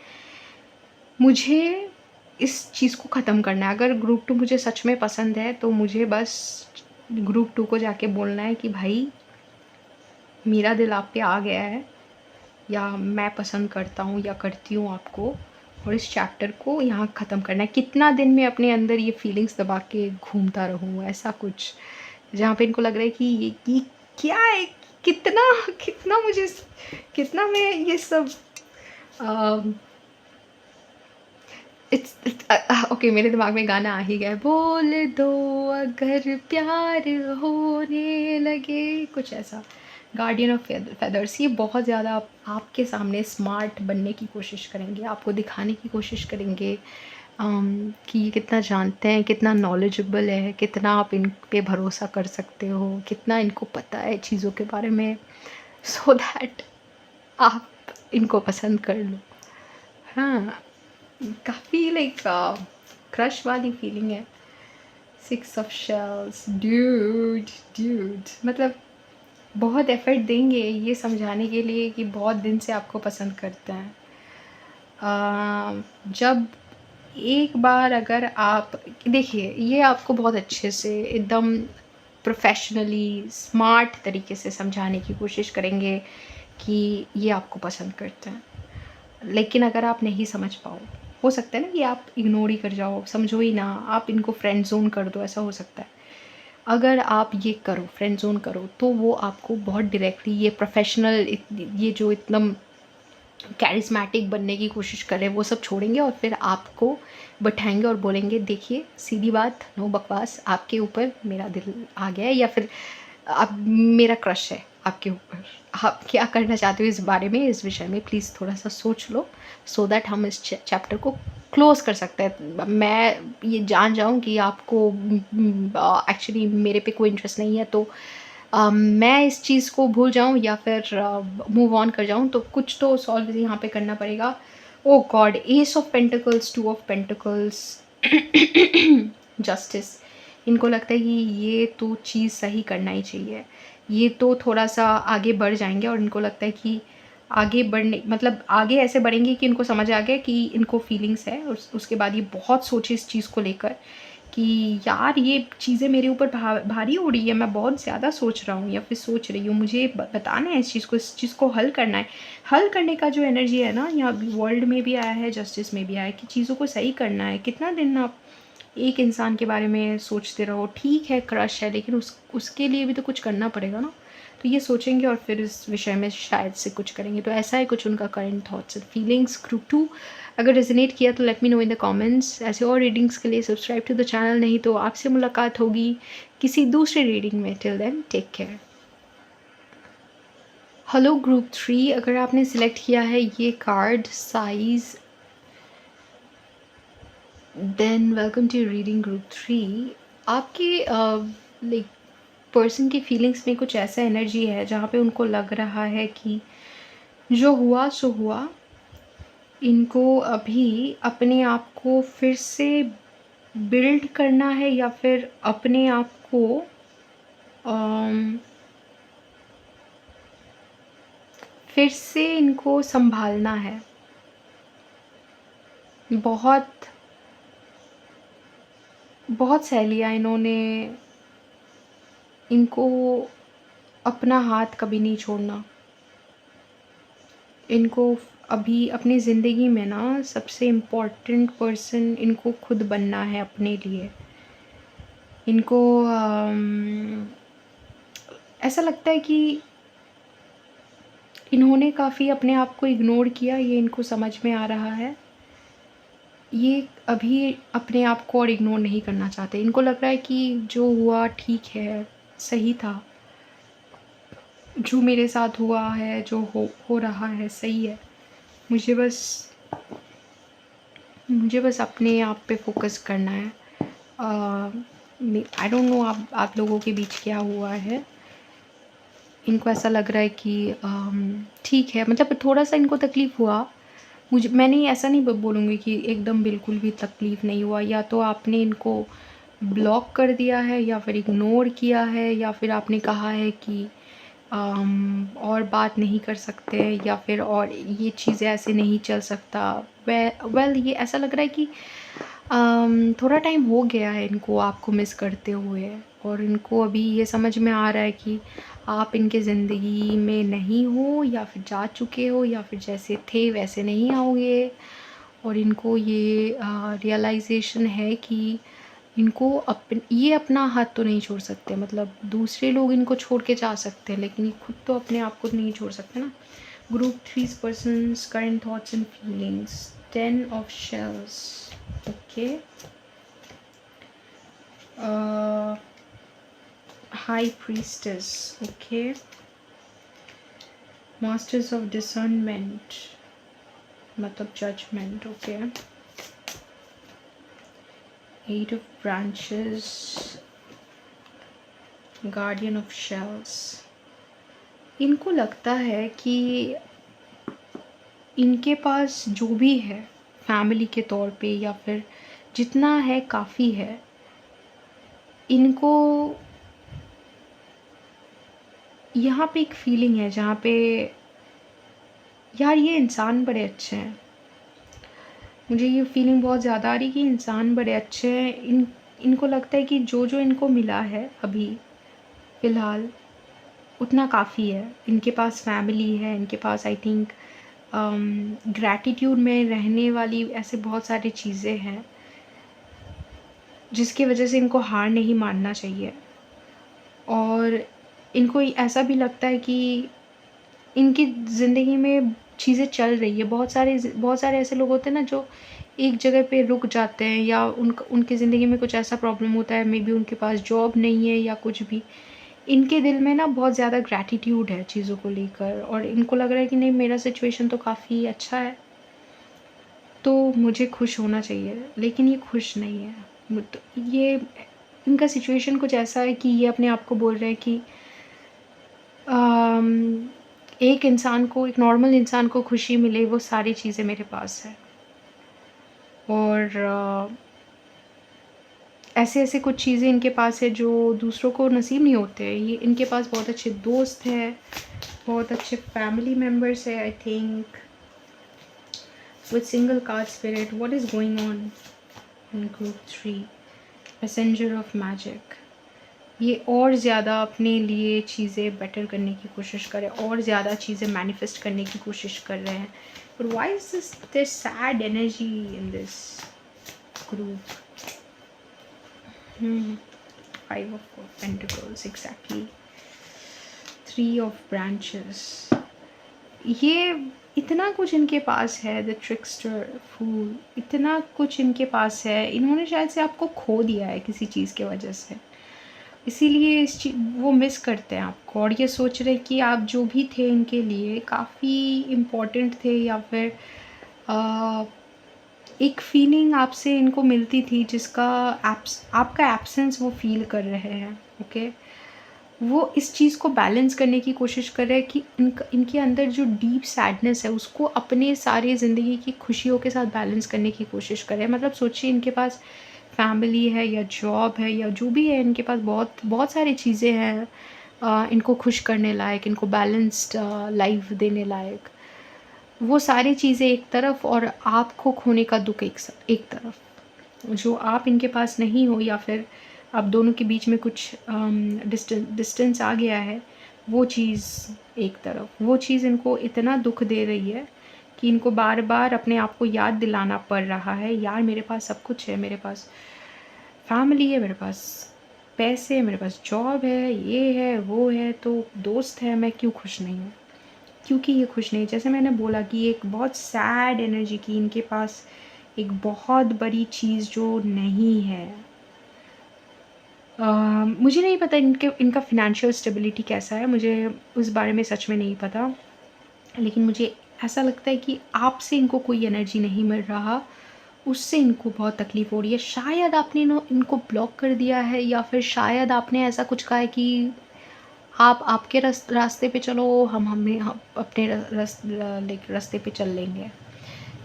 मुझे इस चीज़ को ख़त्म करना है। अगर ग्रुप टू मुझे सच में पसंद है तो मुझे बस ग्रुप टू को जाके बोलना है कि भाई मेरा दिल आप पे आ गया है, या मैं पसंद करता हूँ या करती हूँ आपको, और इस चैप्टर को यहाँ ख़त्म करना है। कितना दिन मैं अपने अंदर ये फीलिंग्स दबा के घूमता रहूँ, ऐसा कुछ जहाँ पे इनको लग रहा है कि ये क्या है, कितना कितना मुझे, कितना मैं ये सब इट्स ओके, मेरे दिमाग में गाना आ ही गया है, बोल दो अगर प्यार होने लगे, कुछ ऐसा। गार्डियन ऑफ फेदर्स, ये बहुत ज़्यादा आपके सामने स्मार्ट बनने की कोशिश करेंगे, आपको दिखाने की कोशिश करेंगे कि ये कितना जानते हैं, कितना नॉलेजेबल है, कितना आप इन पे भरोसा कर सकते हो, कितना इनको पता है चीज़ों के बारे में, सो दैट आप इनको पसंद कर लो। हाँ, काफ़ी लाइक क्रश वाली फीलिंग है। 6 ऑफ शेल्स, ड्यूड ड्यूड, मतलब बहुत एफर्ट देंगे ये समझाने के लिए कि बहुत दिन से आपको पसंद करते हैं। जब एक बार अगर आप देखिए, ये आपको बहुत अच्छे से एकदम प्रोफेशनली स्मार्ट तरीके से समझाने की कोशिश करेंगे कि ये आपको पसंद करते हैं। लेकिन अगर आप नहीं समझ पाओ, हो सकता है ना कि आप इग्नोर ही कर जाओ, समझो ही ना, आप इनको फ्रेंड ज़ोन कर दो, ऐसा हो सकता है। अगर आप ये करो, फ्रेंड ज़ोन करो, तो वो आपको बहुत डायरेक्टली ये प्रोफेशनल ये जो एकदम कैरिस्मेटिक बनने की कोशिश कर रहे हैं वो सब छोड़ेंगे, और फिर आपको बैठाएँगे और बोलेंगे देखिए सीधी बात, नो बकवास, आपके ऊपर मेरा दिल आ गया है, या फिर अब मेरा क्रश है आपके ऊपर। आप क्या करना चाहते हो इस बारे में, इस विषय में प्लीज़ थोड़ा-सा सोच लो, सो दैट हम इस चैप्टर को क्लोज़ कर सकते हैं। मैं ये जान जाऊँ कि आपको एक्चुअली मेरे पे कोई इंटरेस्ट नहीं है, तो मैं इस चीज़ को भूल जाऊँ या फिर मूव ऑन कर जाऊँ, तो कुछ तो सॉल्व यहाँ पे करना पड़ेगा। Oh god! Ace of pentacles, 2 of pentacles, justice. इनको लगता है कि ये तो चीज़ सही करना ही चाहिए। ये तो थोड़ा-सा आगे बढ़ जाएँगे, और इनको लगता है कि आगे बढ़ने मतलब आगे ऐसे बढ़ेंगे कि इनको समझ आ गया कि इनको फीलिंग्स है, उसके बाद ये बहुत सोचे इस चीज़ को लेकर कि यार ये चीज़ें मेरे ऊपर भारी हो रही है, मैं बहुत ज़्यादा सोच रहा हूँ या फिर सोच रही हूँ, मुझे बताना है इस चीज़ को हल करना है। हल करने का जो एनर्जी है ना, यहाँ वर्ल्ड में भी आया है, जस्टिस में भी आया है कि चीज़ों को सही करना है। कितना दिन आप एक इंसान के बारे में सोचते रहो, ठीक है क्रश है, लेकिन उसके लिए भी तो कुछ करना पड़ेगा ना। तो ये सोचेंगे और फिर इस विषय में शायद से कुछ करेंगे। तो ऐसा है कुछ उनका current thoughts and feelings. Group two अगर रेजोनेट किया तो let me know in the comments. ऐसे और रीडिंग्स के लिए सब्सक्राइब टू द चैनल, नहीं तो आपसे मुलाकात होगी किसी दूसरे रीडिंग में। Till then take care. Hello group 3, अगर आपने सिलेक्ट किया है ये card size, then welcome to reading group 3। आपके लाइक पर्सन की फीलिंग्स में कुछ ऐसा एनर्जी है जहाँ पे उनको लग रहा है कि जो हुआ सो हुआ, इनको अभी अपने आप को फिर से बिल्ड करना है, या फिर अपने आप को फिर से इनको संभालना है। बहुत बहुत सहेलियाँ इन्होंने, इनको अपना हाथ कभी नहीं छोड़ना। इनको अभी अपनी ज़िंदगी में ना सबसे इम्पोर्टेंट पर्सन इनको खुद बनना है अपने लिए। इनको ऐसा लगता है कि इन्होंने काफ़ी अपने आप को इग्नोर किया, ये इनको समझ में आ रहा है। ये अभी अपने आप को और इग्नोर नहीं करना चाहते। इनको लग रहा है कि जो हुआ ठीक है, सही था। जो मेरे साथ हुआ है, जो हो रहा है, सही है। मुझे बस मुझे बस अपने आप पे फ़ोकस करना है। आई डोंट नो आप लोगों के बीच क्या हुआ है। इनको ऐसा लग रहा है कि ठीक है, मतलब थोड़ा-सा इनको तकलीफ़ हुआ। मैंने ऐसा नहीं बोलूँगी कि एकदम बिल्कुल भी तकलीफ़ नहीं हुआ, या तो आपने इनको ब्लॉक कर दिया है या फिर इग्नोर किया है, या फिर आपने कहा है कि और बात नहीं कर सकते, या फिर और ये चीज़ें ऐसे नहीं चल सकता। वेल ये ऐसा लग रहा है कि थोड़ा टाइम हो गया है इनको आपको मिस करते हुए, और इनको अभी ये समझ में आ रहा है कि आप इनके ज़िंदगी में नहीं हो, या फिर जा चुके हो, या फिर जैसे थे वैसे नहीं आओगे। और इनको ये रियलाइज़ेशन है कि ये अपना हाथ तो नहीं छोड़ सकते, मतलब दूसरे लोग इनको छोड़ के जा सकते हैं, लेकिन ये खुद तो अपने आप को नहीं छोड़ सकते ना। Group 3 persons current thoughts and feelings, 10 of shells, okay. High priestess, okay. Masters of discernment, मतलब judgement, okay. 8 of branches, guardian of shells. इनको लगता है कि इनके पास जो भी है फैमिली के तौर पे, या फिर जितना है काफ़ी है। इनको यहाँ पे एक फीलिंग है जहाँ पे यार ये इंसान बड़े अच्छे हैं। मुझे ये फीलिंग बहुत ज़्यादा आ रही कि इंसान बड़े अच्छे हैं। इनको लगता है कि जो इनको मिला है अभी फ़िलहाल उतना काफ़ी है। इनके पास फैमिली है, इनके पास आई थिंक ग्रैटिट्यूड में रहने वाली ऐसे बहुत सारी चीज़ें हैं जिसकी वजह से इनको हार नहीं मानना चाहिए। और इनको ऐसा भी लगता है कि इनकी ज़िंदगी में चीज़ें चल रही है। बहुत सारे ऐसे लोग होते हैं ना जो एक जगह पे रुक जाते हैं, या उनकी ज़िंदगी में कुछ ऐसा प्रॉब्लम होता है, मे बी उनके पास जॉब नहीं है या कुछ भी। इनके दिल में ना बहुत ज़्यादा ग्रैटिट्यूड है चीज़ों को लेकर, और इनको लग रहा है कि नहीं, मेरा सिचुएशन तो काफ़ी अच्छा है, तो मुझे खुश होना चाहिए। लेकिन ये खुश नहीं है। तो ये इनका सिचुएशन कुछ ऐसा है कि ये अपने आप को बोल रहे हैं कि एक नॉर्मल इंसान को खुशी मिले, वो सारी चीज़ें मेरे पास है। और ऐसे-ऐसे कुछ चीज़ें इनके पास है जो दूसरों को नसीब नहीं होते। ये इनके पास बहुत अच्छे दोस्त हैं, बहुत अच्छे फैमिली मेंबर्स है I think. With single card spirit, what is going on in group 3? Messenger of magic. ये और ज़्यादा अपने लिए चीज़ें बेटर करने की कोशिश कर रहे हैं, और ज़्यादा चीज़ें मैनिफेस्ट करने की कोशिश कर रहे हैं। But why is this sad energy in this group? 5 of Pentacles, exactly. 3 of branches. ये इतना कुछ इनके पास है, द ट्रिक्स्टर, फूल, इतना कुछ इनके पास है। इन्होंने शायद से आपको खो दिया है किसी चीज़ की वजह से, इसीलिए वो मिस करते हैं आपको, और ये सोच रहे कि आप जो भी थे इनके लिए काफ़ी इम्पोर्टेंट थे, या फिर एक फीलिंग आपसे इनको मिलती थी जिसका आपका एब्सेंस वो फील कर रहे हैं, ओके। वो इस चीज़ को बैलेंस करने की कोशिश कर रहे हैं कि इनके अंदर जो डीप सैडनेस है उसको अपने सारी ज़िंदगी की खुशियों के साथ बैलेंस करने की कोशिश कर रहे हैं। मतलब सोचिए, इनके पास फैमिली है या जॉब है या जो भी है, इनके पास बहुत बहुत सारी चीज़ें हैं इनको खुश करने लायक, इनको बैलेंस्ड लाइफ देने लायक। वो सारी चीज़ें एक तरफ, और आपको खोने का दुःख एक तरफ। जो आप इनके पास नहीं हो, या फिर आप दोनों के बीच में कुछ डिस्टेंस आ गया है, वो चीज़ एक तरफ। वो चीज़ इनको इतना दुःख दे रही है कि इनको बार-बार अपने आप को याद दिलाना पड़ रहा है, यार मेरे पास सब कुछ है, मेरे पास फैमिली है, मेरे पास पैसे है, मेरे पास जॉब है, ये है, वो है, तो दोस्त है, मैं क्यों खुश नहीं हूँ? क्योंकि ये खुश नहीं। जैसे मैंने बोला कि एक बहुत सैड एनर्जी की इनके पास एक बहुत बड़ी चीज़ जो नहीं है। मुझे नहीं पता इनका फ़ाइनेंशियल स्टेबिलिटी कैसा है, मुझे उस बारे में सच में नहीं पता। लेकिन मुझे ऐसा लगता है कि आपसे इनको कोई एनर्जी नहीं मिल रहा, उससे इनको बहुत तकलीफ़ हो रही है। शायद आपने इनको ब्लॉक कर दिया है, या फिर शायद आपने ऐसा कुछ कहा है कि आप आपके रास्ते पे चलो, हम अपने लाइक रास्ते पे चल लेंगे।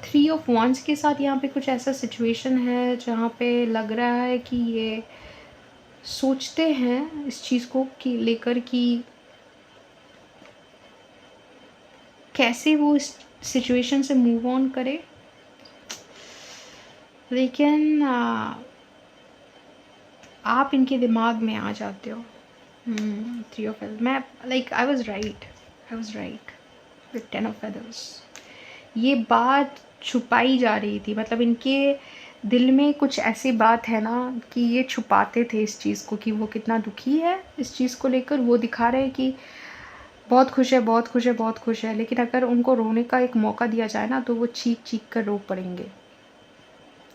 थ्री ऑफ वांड्स के साथ यहाँ पे कुछ ऐसा सिचुएशन है जहाँ पे लग रहा है कि ये सोचते हैं इस चीज़ को कि लेकर कि कैसे वो इस सिचुएशन से मूव ऑन करे। लेकिन आप इनके दिमाग में आ जाते हो। थ्री ऑफ फेदर्स, मैं like I was right with ten of feathers. ये बात छुपाई जा रही थी, मतलब इनके दिल में कुछ ऐसी बात है ना कि ये छुपाते थे इस चीज़ को, कि वो कितना दुखी है इस चीज़ को लेकर। वो दिखा रहे हैं कि बहुत खुश है, बहुत खुश है, बहुत खुश है, लेकिन अगर उनको रोने का एक मौका दिया जाए ना तो वो चीख चीख कर रो पड़ेंगे,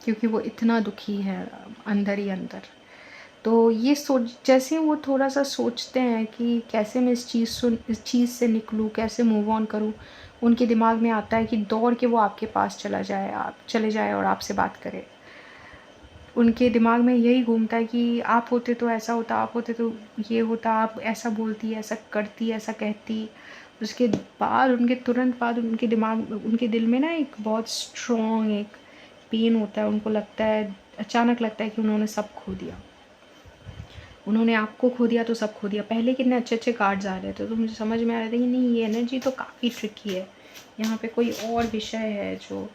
क्योंकि वो इतना दुखी है अंदर ही अंदर। तो ये सोच, जैसे वो थोड़ा-सा सोचते हैं कि कैसे मैं इस चीज़ से निकलूँ, कैसे मूव ऑन करूँ, उनके दिमाग में आता है कि दौड़ के वो आपके पास चले जाए और आपसे बात करे। उनके दिमाग में यही घूमता है कि आप होते तो ऐसा होता, आप होते तो ये होता, आप ऐसा बोलती, ऐसा करती, ऐसा कहती। उसके बाद उनके तुरंत बाद उनके दिल में ना एक बहुत स्ट्रॉन्ग एक पेन होता है। उनको लगता है, अचानक लगता है कि उन्होंने सब खो दिया। उन्होंने आपको खो दिया तो सब खो दिया। पहले कितने अच्छे-अच्छे कार्ड्स आ रहे थे, तो मुझे समझ में आ रहा था कि नहीं, ये एनर्जी तो काफ़ी ट्रिकी है। यहाँ पे कोई और विषय है जो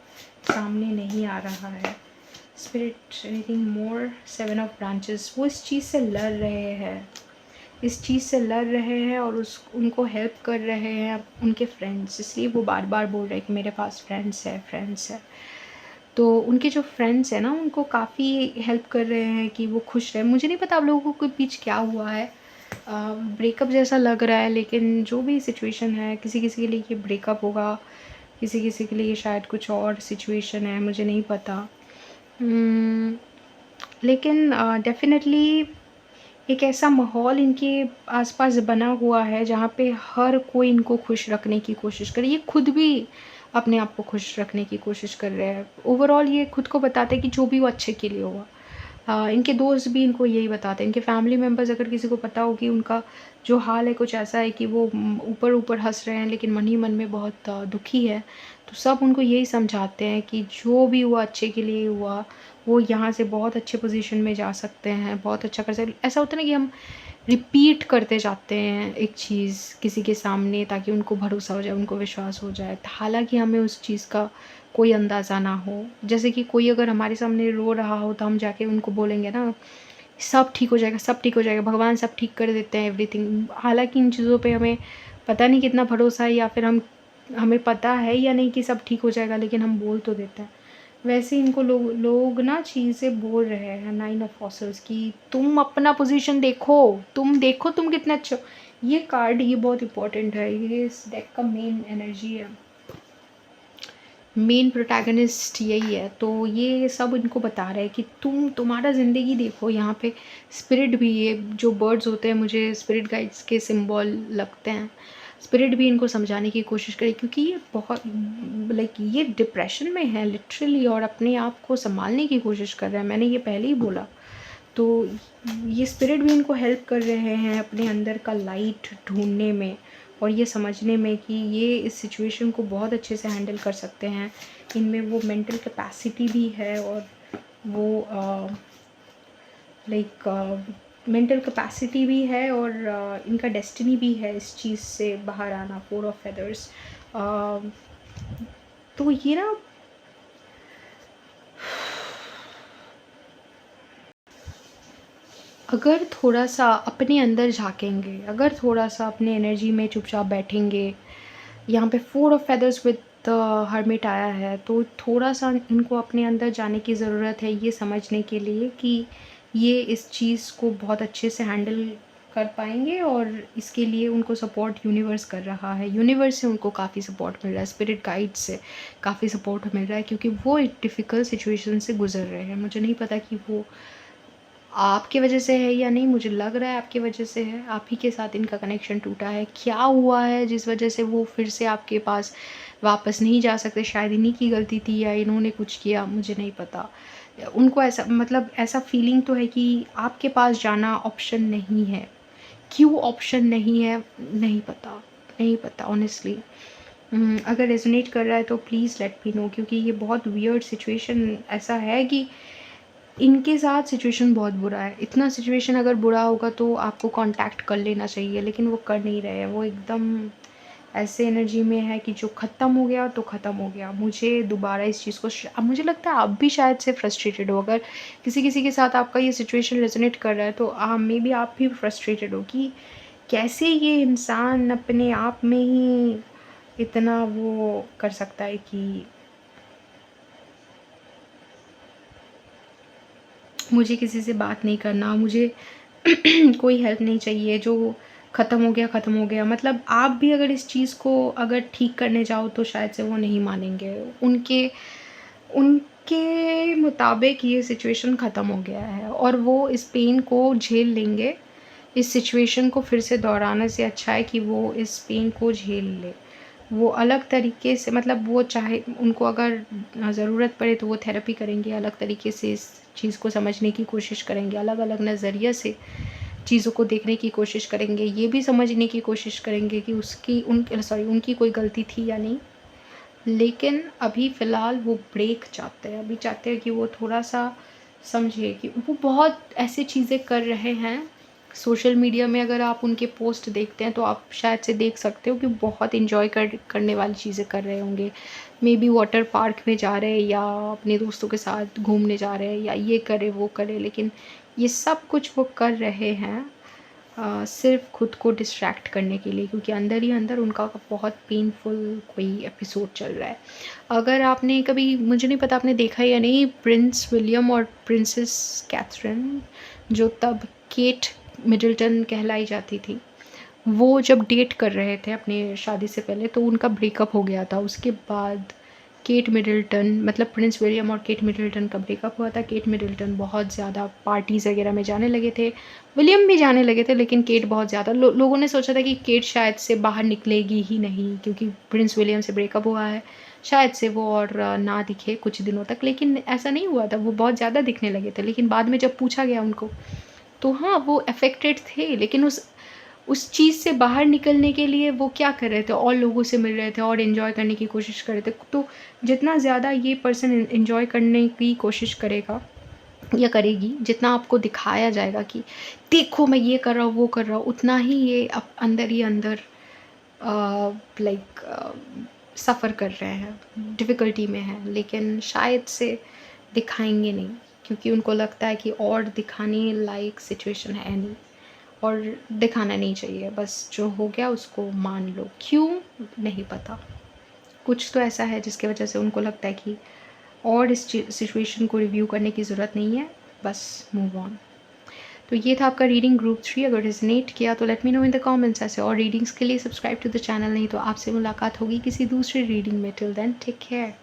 सामने नहीं आ रहा है। Spirit anything more, seven of branches. वो इस चीज़ से लड़ रहे हैं, इस चीज़ से लड़ रहे हैं और उनको हेल्प कर रहे हैं उनके फ्रेंड्स। इसलिए वो बार-बार बोल रहे हैं कि मेरे पास फ्रेंड्स है, फ्रेंड्स है। तो उनके जो फ्रेंड्स हैं ना, उनको काफ़ी हेल्प कर रहे हैं कि वो खुश रहें। मुझे नहीं पता आप लोगों के बीच क्या हुआ है, ब्रेकअप जैसा लग रहा है, लेकिन जो भी सिचुएशन है, किसी-किसी के लिए ये ब्रेकअप होगा, किसी-किसी के लिए शायद कुछ और सिचुएशन है, मुझे नहीं पता। लेकिन डेफ़िनेटली एक ऐसा माहौल इनके आसपास बना हुआ है जहाँ पे हर कोई इनको खुश रखने की कोशिश करे। ये खुद भी अपने आप को खुश रखने की कोशिश कर रहे हैं। ओवरऑल ये खुद को बताते हैं कि जो भी हो अच्छे के लिए हुआ। इनके दोस्त भी इनको यही बताते हैं। इनके फैमिली मेंबर्स, अगर किसी को पता हो कि उनका जो हाल है कुछ ऐसा है कि वो ऊपर-ऊपर हँस रहे हैं लेकिन मन ही मन में बहुत दुखी है, तो सब उनको यही समझाते हैं कि जो भी हुआ अच्छे के लिए हुआ। वो यहाँ से बहुत अच्छे पोज़ीशन में जा सकते हैं, बहुत अच्छा कर सकते। ऐसा होता है ना कि हम रिपीट करते जाते हैं एक चीज़ किसी के सामने ताकि उनको भरोसा हो जाए, उनको विश्वास हो जाए। हालाँकि हमें उस चीज़ का कोई अंदाज़ा ना हो। जैसे कि कोई अगर हमारे सामने रो रहा हो तो हम जाके उनको बोलेंगे ना, सब ठीक हो जाएगा, सब ठीक हो जाएगा, भगवान सब ठीक कर देते हैं एवरीथिंग। हालाँकि इन चीज़ों पे हमें पता नहीं कितना भरोसा है, या फिर हमें पता है या नहीं कि सब ठीक हो जाएगा, लेकिन हम बोल तो देते हैं। वैसे इनको लोग ना चीज़ें बोल रहे हैं नाइन ऑफ ऑसर्स कि तुम अपना पोजीशन देखो, तुम कितने अच्छे हो। ये कार्ड ये बहुत इंपॉर्टेंट है, ये इस डेक का मेन एनर्जी है, मेन प्रोटैगनिस्ट यही है। तो ये सब इनको बता रहा है कि तुम्हारा ज़िंदगी देखो। यहाँ पे स्पिरिट भी, ये जो बर्ड्स होते हैं मुझे स्पिरिट गाइड्स के सिंबल लगते हैं। स्पिरिट भी इनको समझाने की कोशिश करे, क्योंकि ये बहुत लाइक ये डिप्रेशन में है लिटरली, और अपने आप को संभालने की कोशिश कर रहा है। मैंने ये पहले ही बोला। तो ये स्पिरिट भी इनको हेल्प कर रहे हैं अपने अंदर का लाइट ढूंढने में, और ये समझने में कि ये इस सिचुएशन को बहुत अच्छे से हैंडल कर सकते हैं। इनमें वो मेंटल कैपेसिटी भी है, और वो लाइक मेंटल कैपेसिटी भी है, और इनका डेस्टिनी भी है इस चीज़ से बाहर आना। Four of feathers. तो ये ना अगर थोड़ा-सा अपने अंदर झाँकेंगे, अगर थोड़ा-सा अपने एनर्जी में चुपचाप बैठेंगे, यहाँ पे four of feathers with hermit आया है, तो थोड़ा-सा इनको अपने अंदर जाने की ज़रूरत है, ये समझने के लिए कि ये इस चीज़ को बहुत अच्छे से हैंडल कर पाएँगे, और इसके लिए उनको सपोर्ट यूनिवर्स कर रहा है। यूनिवर्स से उनको काफ़ी सपोर्ट मिल रहा है, स्पिरिट गाइड से काफ़ी सपोर्ट मिल रहा है, क्योंकि वो एक डिफ़िकल्ट सिचुएशन से गुज़र रहे हैं। मुझे नहीं पता कि वो आपकी वजह से है या नहीं, मुझे लग रहा है आपकी वजह से है। आप ही के साथ इनका कनेक्शन टूटा है। क्या हुआ है जिस वजह से वो फिर से आपके पास वापस नहीं जा सकते, शायद इन्हीं की गलती थी या इन्होंने कुछ किया, मुझे नहीं पता। उनको ऐसा मतलब ऐसा फीलिंग तो है कि आपके पास जाना ऑप्शन नहीं है। क्यों ऑप्शन नहीं है, नहीं पता, नहीं पता ऑनेस्टली। अगर रेज़ोनेट कर रहा है तो प्लीज़ लेट मी नो, क्योंकि ये बहुत वियर्ड सिचुएशन ऐसा है कि इनके साथ सिचुएशन बहुत बुरा है। इतना सिचुएशन अगर बुरा होगा तो आपको कॉन्टैक्ट कर लेना चाहिए, लेकिन वो कर नहीं रहे हैं। वो एकदम ऐसे एनर्जी में है कि जो ख़त्म हो गया तो ख़त्म हो गया। मुझे दोबारा इस चीज़ को अब मुझे लगता है आप भी शायद से फ्रस्ट्रेटेड हो। अगर किसी-किसी के साथ आपका ये सिचुएशन रेज़ोनेट कर रहा है तो मेबी आप भी फ्रस्ट्रेटेड हो कि कैसे ये इंसान अपने आप में ही इतना वो कर सकता है कि मुझे किसी से बात नहीं करना, मुझे कोई हेल्प नहीं चाहिए, जो ख़त्म हो गया ख़त्म हो गया। मतलब आप भी अगर इस चीज़ को अगर ठीक करने जाओ तो शायद से वो नहीं मानेंगे। उनके उनके मुताबिक ये सिचुएशन ख़त्म हो गया है और वो इस पेन को झेल लेंगे। इस सिचुएशन को फिर से दोहराने से अच्छा है कि वो इस पेन को झेल ले। वो अलग तरीके से मतलब वो चाहे उनको अगर ज़रूरत पड़े तो वो थेरेपी करेंगे, अलग तरीके से इस चीज़ को समझने की कोशिश करेंगे, अलग-अलग नज़रिए से चीज़ों को देखने की कोशिश करेंगे। ये भी समझने की कोशिश करेंगे कि उनकी कोई गलती थी या नहीं। लेकिन अभी फ़िलहाल वो ब्रेक चाहते हैं। अभी चाहते हैं कि वो थोड़ा-सा समझे कि वो बहुत ऐसी चीज़ें कर रहे हैं। सोशल मीडिया में अगर आप उनके पोस्ट देखते हैं तो आप शायद से देख सकते हो कि बहुत एन्जॉय करने वाली चीज़ें कर रहे होंगे। मेबी वाटर पार्क में जा रहे हैं या अपने दोस्तों के साथ घूमने जा रहे हैं या ये करे वो करे, लेकिन ये सब कुछ वो कर रहे हैं सिर्फ़ खुद को डिस्ट्रैक्ट करने के लिए, क्योंकि अंदर ही अंदर उनका बहुत पेनफुल कोई एपिसोड चल रहा है। अगर आपने कभी, मुझे नहीं पता आपने देखा है या नहीं, प्रिंस विलियम और प्रिंसेस कैथरीन, जो तब केट मिडल्टन कहलाई जाती थी, वो जब डेट कर रहे थे अपने शादी से पहले तो उनका ब्रेकअप हो गया था। उसके बाद केट मिडल्टन मतलब प्रिंस विलियम और केट मिडल्टन का ब्रेकअप हुआ था। केट मिडल्टन बहुत ज़्यादा पार्टीज़ वगैरह में जाने लगे थे। विलियम भी जाने लगे थे, लेकिन केट बहुत ज़्यादा लोगों ने सोचा था कि केट शायद से बाहर निकलेगी ही नहीं, क्योंकि प्रिंस विलियम से ब्रेकअप हुआ है। शायद से वो और ना दिखे कुछ दिनों तक, लेकिन ऐसा नहीं हुआ था। वो बहुत ज़्यादा दिखने लगे थे, लेकिन बाद में जब पूछा गया उनको तो हाँ, वो अफ़ेक्टेड थे, लेकिन उस चीज़ से बाहर निकलने के लिए वो क्या कर रहे थे, और लोगों से मिल रहे थे और एन्जॉय करने की कोशिश कर रहे थे। तो जितना ज़्यादा ये पर्सन एन्जॉय करने की कोशिश करेगा या करेगी, जितना आपको दिखाया जाएगा कि देखो मैं ये कर रहा हूँ, वो कर रहा हूँ, उतना ही ये अंदर ही अंदर लाइक सफ़र कर रहे हैं, डिफ़िकल्टी में हैं, लेकिन शायद से दिखाएँगे नहीं, क्योंकि उनको लगता है कि और दिखाने लायक सिचुएशन है नहीं और दिखाना नहीं चाहिए। बस जो हो गया उसको मान लो। क्यों? नहीं पता। कुछ तो ऐसा है जिसकी वजह से उनको लगता है कि और इस सिचुएशन को रिव्यू करने की ज़रूरत नहीं है, बस मूव ऑन। तो ये था आपका रीडिंग ग्रुप 3। अगर रेज़ोनेट किया तो let me know in the comments. ऐसे और रीडिंग्स के लिए सब्सक्राइब टू द चैनल, नहीं तो आपसे मुलाकात होगी किसी दूसरी रीडिंग में। Till then take care.